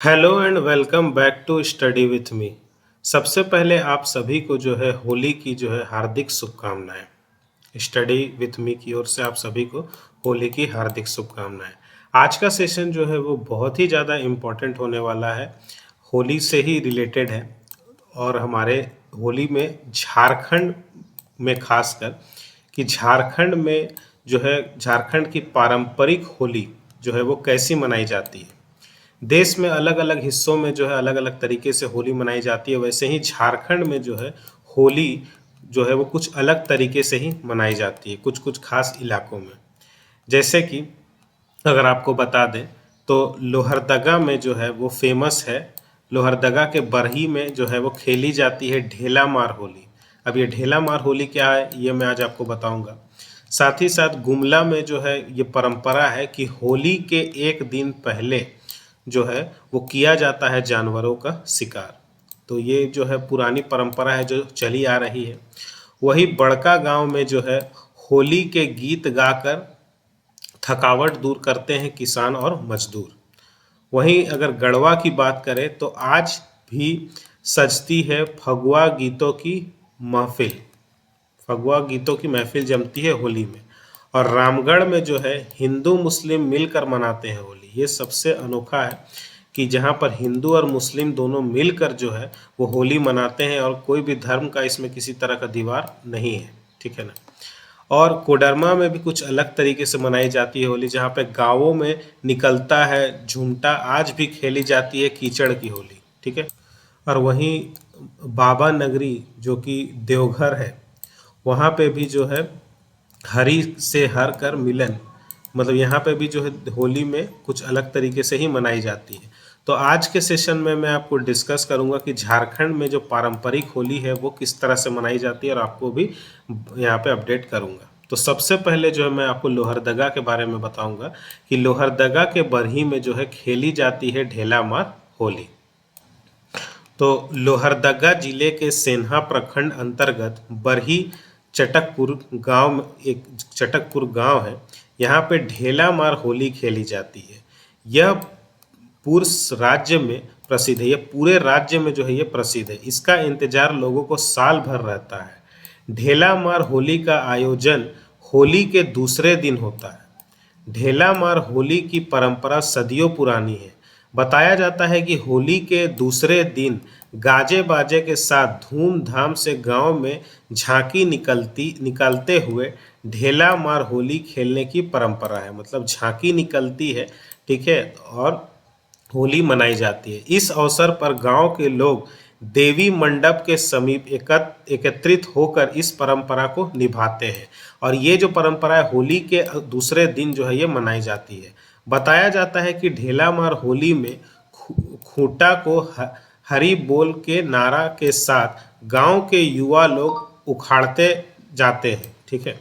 Hello and welcome back to study with me. सबसे पहले आप सभी को जो है होली की जो है हार्दिक शुभकामनाएं। स्टडी विथ मी की ओर से आप सभी को होली की हार्दिक शुभकामनाएं। आज का सेशन जो है वो बहुत ही ज़्यादा इम्पोर्टेंट होने वाला है, होली से ही रिलेटेड है। और हमारे होली में झारखंड में खासकर कि झारखंड में जो है झारखंड की पारंपरिक होली जो है वो कैसी मनाई जाती है। देश में अलग अलग हिस्सों में जो है अलग अलग तरीके से होली मनाई जाती है, वैसे ही झारखंड में जो है होली जो है वो कुछ अलग तरीके से ही मनाई जाती है कुछ कुछ खास इलाकों में। जैसे कि अगर आपको बता दें तो लोहरदगा में जो है वो फेमस है। लोहरदगा के बरही में जो है वो खेली जाती है ढेला मार होली। अब ये ढेला मार होली क्या है ये मैं आज आपको बताऊंगा। साथ ही साथ गुमला में जो है ये परंपरा है कि होली के एक दिन पहले जो है वो किया जाता है जानवरों का शिकार। तो ये जो है पुरानी परंपरा है जो चली आ रही है। वही बड़का गांव में जो है होली के गीत गाकर थकावट दूर करते हैं किसान और मजदूर। वहीं अगर गढ़वा की बात करें तो आज भी सजती है फगुआ गीतों की महफिल। फगुआ गीतों की महफिल जमती है होली में। और रामगढ़ में जो है हिंदू मुस्लिम मिलकर मनाते हैं होली। ये सबसे अनोखा है कि जहाँ पर हिंदू और मुस्लिम दोनों मिलकर जो है वो होली मनाते हैं और कोई भी धर्म का इसमें किसी तरह का दीवार नहीं है, ठीक है ना। और कोडरमा में भी कुछ अलग तरीके से मनाई जाती है होली, जहाँ पे गांवों में निकलता है झुमटा, आज भी खेली जाती है कीचड़ की होली, ठीक है। और वहीं बाबा नगरी जो कि देवघर है, वहाँ पे भी जो है हरि से हर कर मिलन, मतलब यहाँ पे भी जो है होली में कुछ अलग तरीके से ही मनाई जाती है। तो आज के सेशन में मैं आपको डिस्कस करूंगा कि झारखंड में जो पारंपरिक होली है वो किस तरह से मनाई जाती है और आपको भी यहाँ पे अपडेट करूंगा। तो सबसे पहले जो है मैं आपको लोहरदगा के बारे में बताऊंगा कि लोहरदगा के बरही में जो है खेली जाती है ढेला मार होली। तो लोहरदगा जिले के सेन्हा प्रखंड अंतर्गत बरही चटकपुर गांव में एक चटकपुर गांव है। यहाँ पे ढेला मार होली खेली जाती है। यह पूरे राज्य में प्रसिद्ध है, ये पूरे राज्य में जो है ये प्रसिद्ध है। इसका इंतजार लोगों को साल भर रहता है। ढेला मार होली का आयोजन होली के दूसरे दिन होता है। ढेला मार होली की परंपरा सदियों पुरानी है। बताया जाता है कि होली के दूसरे दिन गाजे बाजे के साथ धूमधाम से गांव में झांकी निकलते हुए ढेला मार होली खेलने की परंपरा है। मतलब झांकी निकलती है, ठीक है, और होली मनाई जाती है। इस अवसर पर गांव के लोग देवी मंडप के समीप एकत्रित होकर इस परंपरा को निभाते हैं। और ये जो परंपरा है होली के दूसरे दिन जो है ये मनाई जाती है। बताया जाता है कि ढेला मार होली में खूंटा को हरी बोल के नारा के साथ गांव के युवा लोग उखाड़ते जाते हैं, ठीक है।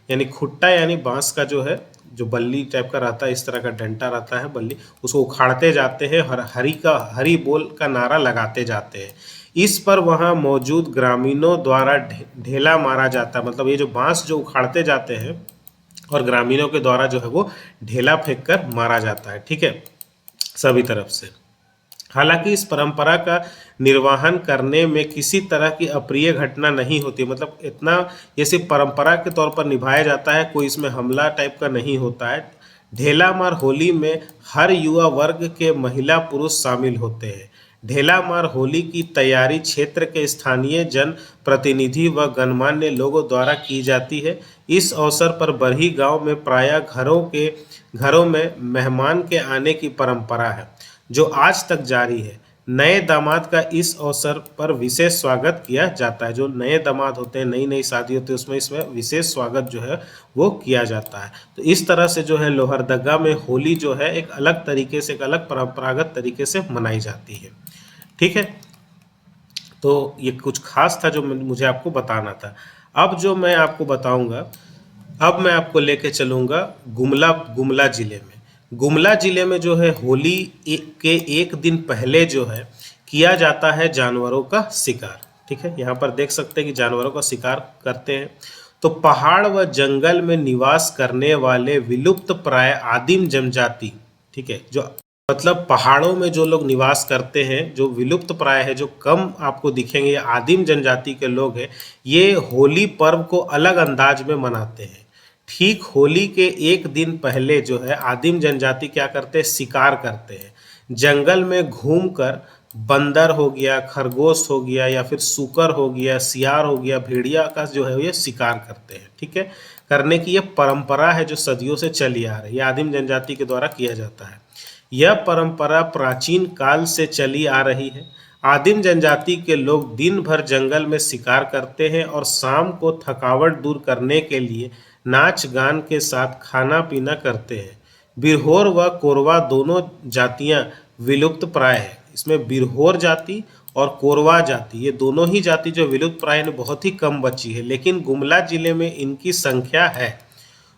यानी खुट्टा यानी बांस का जो है जो बल्ली टाइप का रहता है, इस तरह का डंटा रहता है बल्ली, उसको उखाड़ते जाते हैं और हरी बोल का नारा लगाते जाते हैं। इस पर वहाँ मौजूद ग्रामीणों द्वारा ढेला मारा जाता है। मतलब ये जो बांस जो उखाड़ते जाते हैं और ग्रामीणों के द्वारा जो है वो ढेला फेंक कर मारा जाता है, ठीक है, सभी तरफ से। हालांकि इस परंपरा का निर्वहन करने में किसी तरह की अप्रिय घटना नहीं होती। मतलब इतना ये सिर्फ परंपरा के तौर पर निभाया जाता है, कोई इसमें हमला टाइप का नहीं होता है। ढेला मार होली में हर युवा वर्ग के महिला पुरुष शामिल होते हैं। ढेला मार होली की तैयारी क्षेत्र के स्थानीय जन प्रतिनिधि व गणमान्य लोगों द्वारा की जाती है। इस अवसर पर बरही गांव में प्रायः घरों में मेहमान के आने की परंपरा है जो आज तक जारी है। नए दामाद का इस अवसर पर विशेष स्वागत किया जाता है। जो नए दामाद होते हैं, नई नई शादी होती है, उसमें इसमें विशेष स्वागत जो है वो किया जाता है। तो इस तरह से जो है लोहरदगा में होली जो है एक अलग तरीके से, एक अलग परंपरागत तरीके से मनाई जाती है, ठीक है। तो ये कुछ खास था जो मुझे आपको बताना था। अब जो मैं आपको बताऊंगा, अब मैं आपको लेके चलूंगा गुमला गुमला जिले में। गुमला जिले में जो है होली के एक दिन पहले जो है किया जाता है जानवरों का शिकार, ठीक है। यहाँ पर देख सकते हैं कि जानवरों का शिकार करते हैं। तो पहाड़ व जंगल में निवास करने वाले विलुप्त प्राय आदिम जनजाति, ठीक है, जो मतलब पहाड़ों में जो लोग निवास करते हैं, जो विलुप्त प्राय है, जो कम आपको दिखेंगे, ये आदिम जनजाति के लोग हैं, ये होली पर्व को अलग अंदाज में मनाते हैं। ठीक होली के एक दिन पहले जो है आदिम जनजाति क्या करते हैं, शिकार करते हैं। जंगल में घूमकर बंदर हो गया, खरगोश हो गया, या फिर सूकर हो गया, सियार हो गया, भेड़िया का जो है ये शिकार करते हैं। ठीक है, करने की ये परंपरा है जो सदियों से चली आ रही है, ये आदिम जनजाति के द्वारा किया जाता है। यह परंपरा प्राचीन काल से चली आ रही है। आदिम जनजाति के लोग दिन भर जंगल में शिकार करते हैं और शाम को थकावट दूर करने के लिए नाच गान के साथ खाना पीना करते हैं। बिरहोर व कोरवा दोनों जातियां विलुप्त प्राय है। इसमें बिरहोर जाति और कोरवा जाति, ये दोनों ही जाति जो विलुप्त प्राय में बहुत ही कम बची है, लेकिन गुमला जिले में इनकी संख्या है,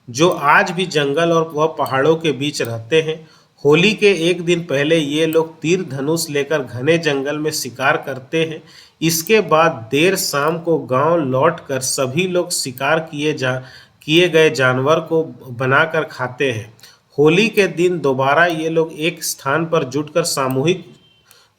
जो आज भी जंगल और वह पहाड़ों के बीच रहते हैं। होली के एक दिन पहले ये लोग तीर धनुष लेकर घने जंगल में शिकार करते हैं। इसके बाद देर शाम को गांव लौटकर सभी लोग शिकार किए गए जानवर को बनाकर खाते हैं। होली के दिन दोबारा ये लोग एक स्थान पर जुटकर सामूहिक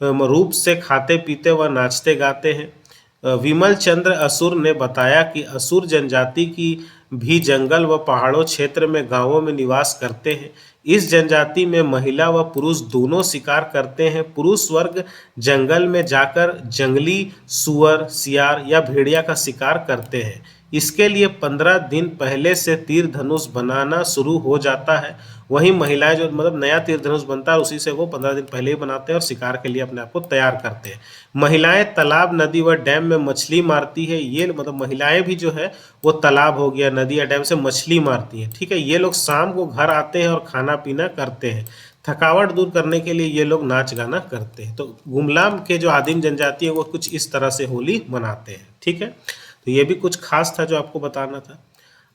रूप से खाते पीते व नाचते गाते हैं। विमल चंद्र असुर ने बताया कि असुर जनजाति की भी जंगल व पहाड़ों क्षेत्र में गांवों में निवास करते हैं। इस जनजाति में महिला व पुरुष दोनों शिकार करते हैं। पुरुष वर्ग जंगल में जाकर जंगली सूअर, सियार या भेड़िया का शिकार करते हैं। इसके लिए 15 दिन पहले से तीर धनुष बनाना शुरू हो जाता है। वहीं महिलाएं जो मतलब नया तीर धनुष बनता है उसी से वो 15 दिन पहले ही बनाते हैं और शिकार के लिए अपने आप को तैयार करते हैं। महिलाएं तालाब, नदी व डैम में मछली मारती है। ये मतलब महिलाएं भी जो है वो तालाब हो गया, नदी या डैम से मछली मारती हैं। ठीक है, ये लोग शाम को घर आते हैं और खाना पीना करते हैं। थकावट दूर करने के लिए ये लोग नाच गाना करते हैं। तो गुमला के जो आदिम जनजाति है वो कुछ इस तरह से होली मनाते हैं। ठीक है, तो ये भी कुछ खास था जो आपको बताना था।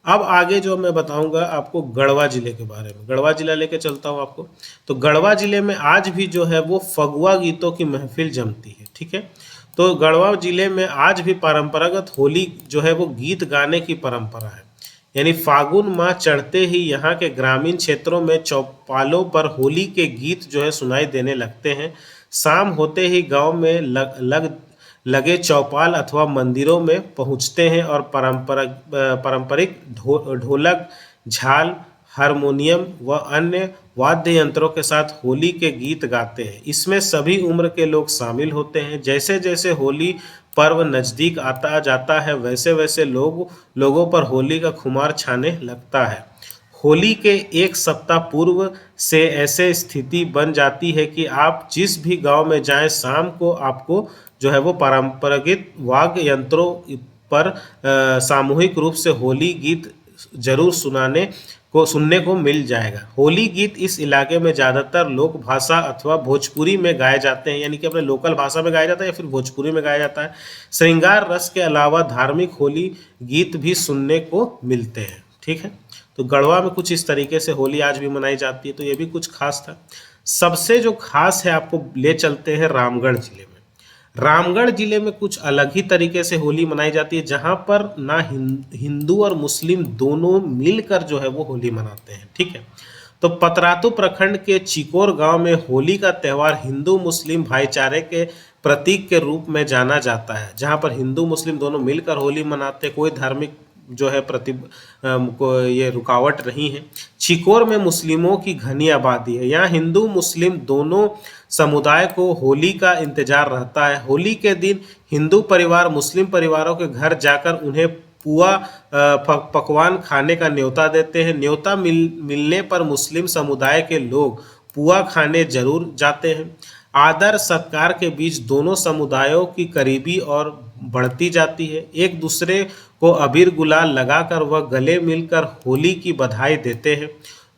अब आगे जो मैं बताऊंगा आपको गढ़वा जिले के बारे में। गढ़वा जिला लेके चलता हूँ आपको। तो गढ़वा जिले में आज भी जो है वो फगुआ गीतों की महफिल जमती है। ठीक है, तो गढ़वा जिले में आज भी परंपरागत होली जो है वो गीत गाने की परंपरा है। यानी फागुन माह चढ़ते ही यहाँ के ग्रामीण क्षेत्रों में चौपालों पर होली के गीत जो है सुनाई देने लगते हैं। शाम होते ही गांव में लगे चौपाल अथवा मंदिरों में पहुंचते हैं और पारंपरिक ढोलक, झाल, हारमोनियम व अन्य वाद्य यंत्रों के साथ होली के गीत गाते हैं। इसमें सभी उम्र के लोग शामिल होते हैं। जैसे जैसे होली पर्व नज़दीक आता जाता है वैसे वैसे लोगों पर होली का खुमार छाने लगता है। होली के एक सप्ताह पूर्व से ऐसे स्थिति बन जाती है कि आप जिस भी गांव में जाएं, शाम को आपको जो है वो पारंपरिक वाद्य यंत्रों पर सामूहिक रूप से होली गीत जरूर सुनने को मिल जाएगा। होली गीत इस इलाके में ज़्यादातर लोक भाषा अथवा भोजपुरी में गाए जाते हैं, यानी कि अपने लोकल भाषा में गाया जाता है या फिर भोजपुरी में गाया जाता है। श्रृंगार रस के अलावा धार्मिक होली गीत भी सुनने को मिलते हैं। ठीक है, तो गढ़वा में कुछ इस तरीके से होली आज भी मनाई जाती है। तो ये भी कुछ खास था। सबसे जो खास है आपको ले चलते हैं रामगढ़ जिले में। रामगढ़ जिले में कुछ अलग ही तरीके से होली मनाई जाती है, जहां पर ना हिंदू और मुस्लिम दोनों मिलकर जो है वो होली मनाते हैं। ठीक है, तो पतरातू प्रखंड के चिकोर गांव में होली का त्यौहार हिंदू मुस्लिम भाईचारे के प्रतीक के रूप में जाना जाता है, जहां पर हिंदू मुस्लिम दोनों मिलकर होली मनाते, कोई धार्मिक जो है को ये रुकावट नहीं है। चिकोर में मुस्लिमों की घनी आबादी है। यहाँ हिंदू मुस्लिम दोनों समुदाय को होली का इंतजार रहता है। होली के दिन हिंदू परिवार मुस्लिम परिवारों के घर जाकर उन्हें पुआ पकवान खाने का न्योता देते हैं। न्योता मिलने पर मुस्लिम समुदाय के लोग पुआ खाने जरूर जाते हैं। आदर सत्कार के बीच दोनों समुदायों की करीबी और बढ़ती जाती है। एक दूसरे को अबीर गुलाल लगाकर वह गले मिलकर होली की बधाई देते हैं।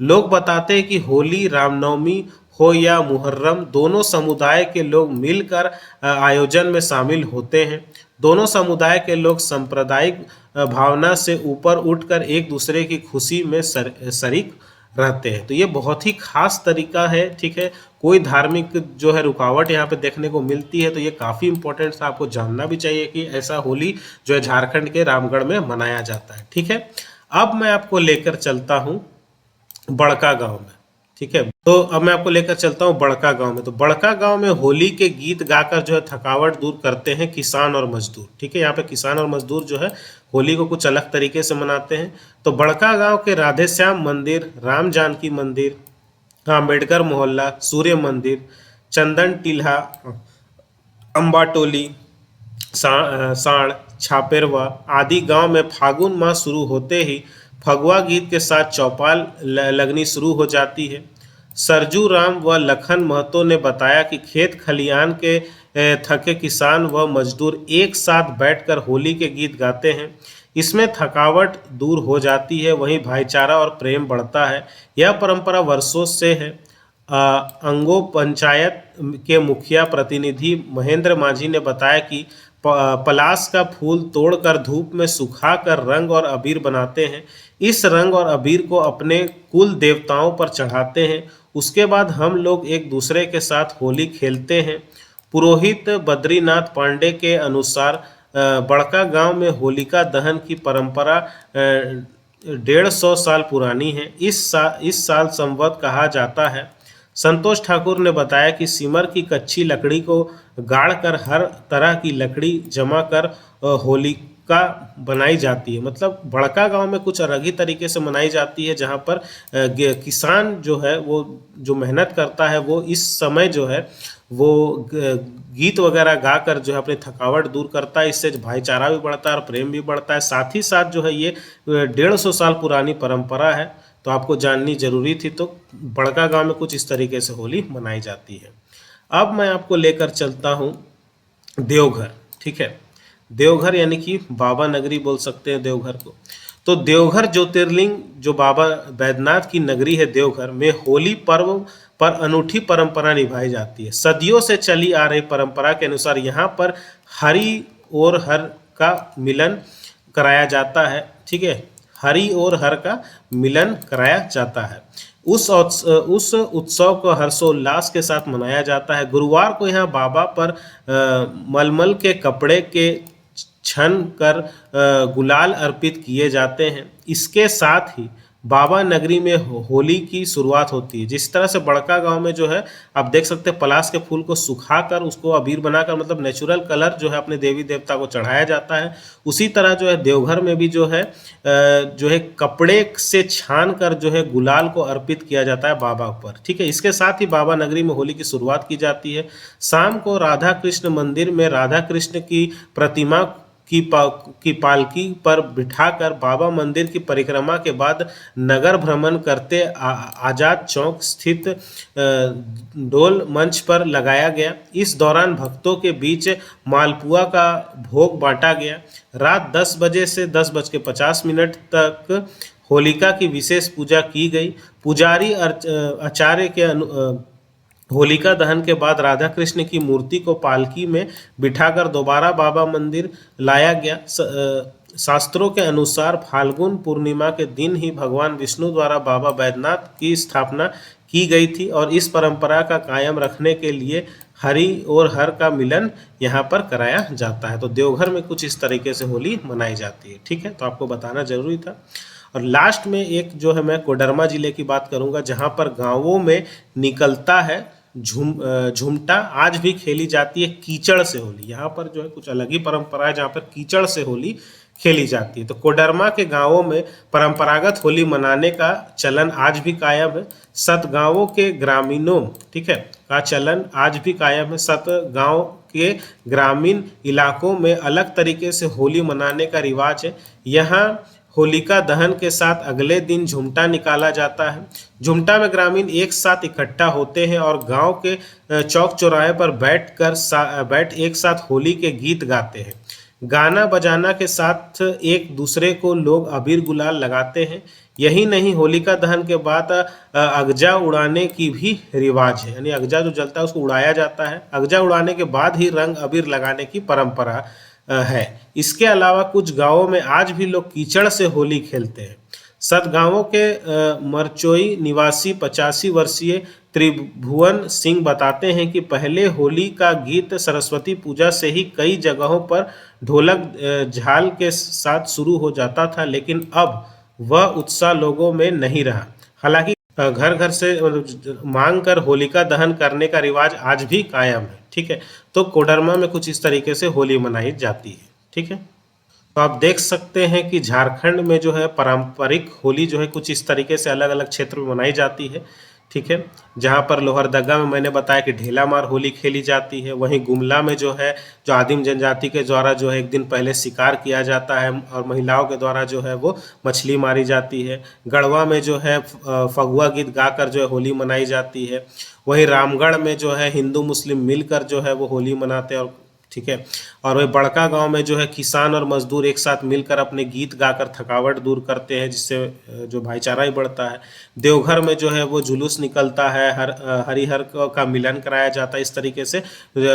लोग बताते हैं कि होली, रामनवमी हो या मुहर्रम, दोनों समुदाय के लोग मिलकर आयोजन में शामिल होते हैं। दोनों समुदाय के लोग सांप्रदायिक भावना से ऊपर उठकर एक दूसरे की खुशी में शरीक रहते हैं। तो ये बहुत ही खास तरीका है। ठीक है, कोई धार्मिक जो है रुकावट यहाँ पे देखने को मिलती है, तो ये काफ़ी इंपॉर्टेंट था, आपको जानना भी चाहिए कि ऐसा होली जो है झारखंड के रामगढ़ में मनाया जाता है। ठीक है, अब मैं आपको लेकर चलता हूँ बड़का गांव में। ठीक है। तो अब मैं आपको लेकर चलता हूँ बड़का गांव में। तो बड़का गांव में होली के गीत गाकर जो है थकावट दूर करते हैं किसान और मजदूर। ठीक है, यहाँ पे किसान और मजदूर जो है होली को कुछ अलग तरीके से मनाते हैं। तो बड़का गांव के राधे श्याम मंदिर, राम जानकी मंदिर, अम्बेडकर मोहल्ला, सूर्य मंदिर, चंदन टीला, अम्बाटोली, साण, छापेरवा आदि गांव में फागुन माह शुरू होते ही फगुआ गीत के साथ चौपाल लगनी शुरू हो जाती है। सरजू राम व लखन महतो ने बताया कि खेत खलियान के थके किसान व मजदूर एक साथ बैठकर होली के गीत गाते हैं। इसमें थकावट दूर हो जाती है, वहीं भाईचारा और प्रेम बढ़ता है। यह परंपरा वर्षों से है। अंगो पंचायत के मुखिया प्रतिनिधि महेंद्र माझी ने बताया कि पलाश का फूल तोड़कर धूप में सुखाकर रंग और अबीर बनाते हैं। इस रंग और अबीर को अपने कुल देवताओं पर चढ़ाते हैं। उसके बाद हम लोग एक दूसरे के साथ होली खेलते हैं। पुरोहित बद्रीनाथ पांडे के अनुसार बड़का गांव में होलिका दहन की परंपरा 150 साल पुरानी है। इस साल संवत कहा जाता है। संतोष ठाकुर ने बताया कि सिमर की कच्ची लकड़ी को गाड़कर हर तरह की लकड़ी जमा कर होलिका बनाई जाती है। मतलब बड़का गांव में कुछ अलग ही तरीके से मनाई जाती है, जहां पर किसान जो है वो जो मेहनत करता है वो इस समय जो है वो गीत वगैरह गाकर जो है अपनी थकावट दूर करता है। इससे भाईचारा भी बढ़ता है और प्रेम भी बढ़ता है। साथ ही साथ जो है ये 150 साल पुरानी परंपरा है, तो आपको जाननी जरूरी थी। तो बड़का गांव में कुछ इस तरीके से होली मनाई जाती है। अब मैं आपको लेकर चलता हूँ देवघर। ठीक है, देवघर यानी कि बाबा नगरी बोल सकते हैं देवघर को। तो देवघर ज्योतिर्लिंग जो बाबा बैद्यनाथ की नगरी है देवघर में होली पर्व पर अनूठी परंपरा निभाई जाती है। सदियों से चली आ रही परंपरा के अनुसार यहाँ पर हरि और हर का मिलन कराया जाता है। ठीक है, हरि और हर का मिलन कराया जाता है। उस उत्सव को हर्षोल्लास के साथ मनाया जाता है। गुरुवार को यहाँ बाबा पर मलमल के कपड़े के छन कर गुलाल अर्पित किए जाते हैं। इसके साथ ही बाबा नगरी में होली की शुरुआत होती है। जिस तरह से बड़का गांव में जो है आप देख सकते हैं पलाश के फूल को सुखाकर उसको अबीर बनाकर मतलब नेचुरल कलर जो है अपने देवी देवता को चढ़ाया जाता है, उसी तरह जो है देवघर में भी जो है कपड़े से छान कर जो है गुलाल को अर्पित किया जाता है बाबा पर। ठीक है, इसके साथ ही बाबा नगरी में होली की शुरुआत की जाती है। शाम को राधा कृष्ण मंदिर में राधा कृष्ण की प्रतिमा की पालकी पर बिठाकर बाबा मंदिर की परिक्रमा के बाद नगर भ्रमण करते आजाद चौक स्थित डोल मंच पर लगाया गया। इस दौरान भक्तों के बीच मालपुआ का भोग बांटा गया। रात 10 बजे से 10:50 तक होलिका की विशेष पूजा की गई। पुजारी आचार्य के होलिका दहन के बाद राधा कृष्ण की मूर्ति को पालकी में बिठाकर दोबारा बाबा मंदिर लाया गया। शास्त्रों के अनुसार फाल्गुन पूर्णिमा के दिन ही भगवान विष्णु द्वारा बाबा बैद्यनाथ की स्थापना की गई थी और इस परंपरा का कायम रखने के लिए हरि और हर का मिलन यहाँ पर कराया जाता है। तो देवघर में कुछ इस तरीके से होली मनाई जाती है। ठीक है, तो आपको बताना जरूरी था। और लास्ट में एक जो है मैं कोडरमा जिले की बात करूंगा, जहां पर गांवों में निकलता है झुमटा आज भी खेली जाती है कीचड़ से होली। यहाँ पर जो है कुछ अलग ही परंपरा है जहाँ पर कीचड़ से होली खेली जाती है। तो कोडरमा के गांवों में परंपरागत होली मनाने का चलन आज भी कायम है। सत गांवों के ग्रामीणों ठीक है का चलन आज भी कायम है। सत गांव के ग्रामीण इलाकों में अलग तरीके से होली मनाने का रिवाज है। यहाँ होलिका दहन के साथ अगले दिन झुमटा निकाला जाता है। झुमटा में ग्रामीण एक साथ इकट्ठा होते हैं और गांव के चौक चौराहे पर बैठ एक साथ होली के गीत गाते हैं। गाना बजाना के साथ एक दूसरे को लोग अबीर गुलाल लगाते हैं। यही नहीं, होलिका दहन के बाद अगजा उड़ाने की भी रिवाज है, यानी अगजा जो जलता है उसको उड़ाया जाता है। अगजा उड़ाने के बाद ही रंग अबीर लगाने की परंपरा है। इसके अलावा कुछ गांवों में आज भी लोग कीचड़ से होली खेलते हैं। सतगांवों के मरचोई निवासी 85 वर्षीय त्रिभुवन सिंह बताते हैं कि पहले होली का गीत सरस्वती पूजा से ही कई जगहों पर ढोलक झाल के साथ शुरू हो जाता था, लेकिन अब वह उत्साह लोगों में नहीं रहा। हालांकि घर घर से मतलब मांग कर होलिका दहन करने का रिवाज आज भी कायम है। ठीक है, तो कोडरमा में कुछ इस तरीके से होली मनाई जाती है। ठीक है, तो आप देख सकते हैं कि झारखंड में जो है पारंपरिक होली जो है कुछ इस तरीके से अलग अलग क्षेत्र में मनाई जाती है। ठीक है, जहाँ पर लोहरदगा में मैंने बताया कि ढेला मार होली खेली जाती है, वहीं गुमला में जो है जो आदिम जनजाति के द्वारा जो है एक दिन पहले शिकार किया जाता है और महिलाओं के द्वारा जो है वो मछली मारी जाती है। गढ़वा में जो है फगुआ गीत गाकर जो है होली मनाई जाती है। वहीं रामगढ़ में जो है हिंदू मुस्लिम मिलकर जो है वो होली मनाते हैं। और ठीक है, और वही बड़का गांव में जो है किसान और मजदूर एक साथ मिलकर अपने गीत गाकर थकावट दूर करते हैं, जिससे जो भाईचारा ही बढ़ता है। देवघर में जो है वो जुलूस निकलता है, हरिहर का मिलन कराया जाता है इस तरीके से।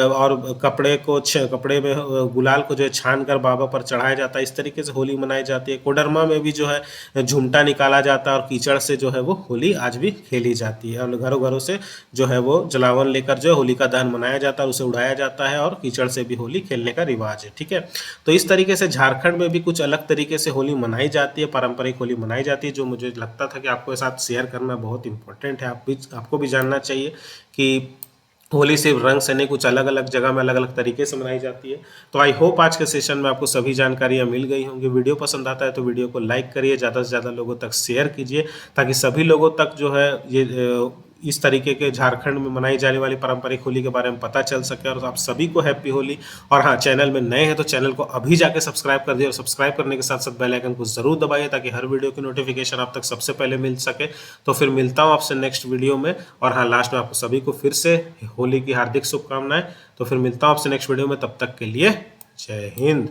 और कपड़े में गुलाल को जो है छान कर बाबा पर चढ़ाया जाता है, इस तरीके से होली मनाई जाती है। कोडरमा में भी जो है झुमटा निकाला जाता है और कीचड़ से जो है वो होली आज भी खेली जाती है, और घरों घरों से जो है वो जलावन लेकर जो है होलिका दहन मनाया जाता है, उसे उड़ाया जाता है और कीचड़ से भी होली खेलने का रिवाज है। ठीक है, तो इस तरीके से झारखंड में भी कुछ अलग तरीके से होली मनाई जाती है, पारंपरिक होली मनाई जाती है, जो मुझे लगता था कि आपके साथ शेयर करना बहुत इंपॉर्टेंट है। आपको भी जानना चाहिए कि होली सिर्फ रंग से नहीं, कुछ अलग अलग जगह में अलग अलग तरीके से मनाई जाती है। तो आई होप आज के सेशन में आपको सभी जानकारियां मिल गई होंगी। वीडियो पसंद आता है तो वीडियो को लाइक करिए, ज़्यादा से ज़्यादा लोगों तक शेयर कीजिए, ताकि सभी लोगों तक जो है ये इस तरीके के झारखंड में मनाई जाने वाली पारंपरिक होली के बारे में पता चल सके। और आप सभी को हैप्पी होली। और हाँ, चैनल में नए हैं तो चैनल को अभी जाके सब्सक्राइब कर दिए, और सब्सक्राइब करने के साथ साथ बेल आइकन को जरूर दबाइए, ताकि हर वीडियो की नोटिफिकेशन आप तक सबसे पहले मिल सके। तो फिर मिलता हूँ आपसे नेक्स्ट वीडियो में। और हाँ, लास्ट में आपको सभी को फिर से होली की हार्दिक शुभकामनाएं। तो फिर मिलता हूँ आपसे नेक्स्ट वीडियो में, तब तक के लिए जय हिंद।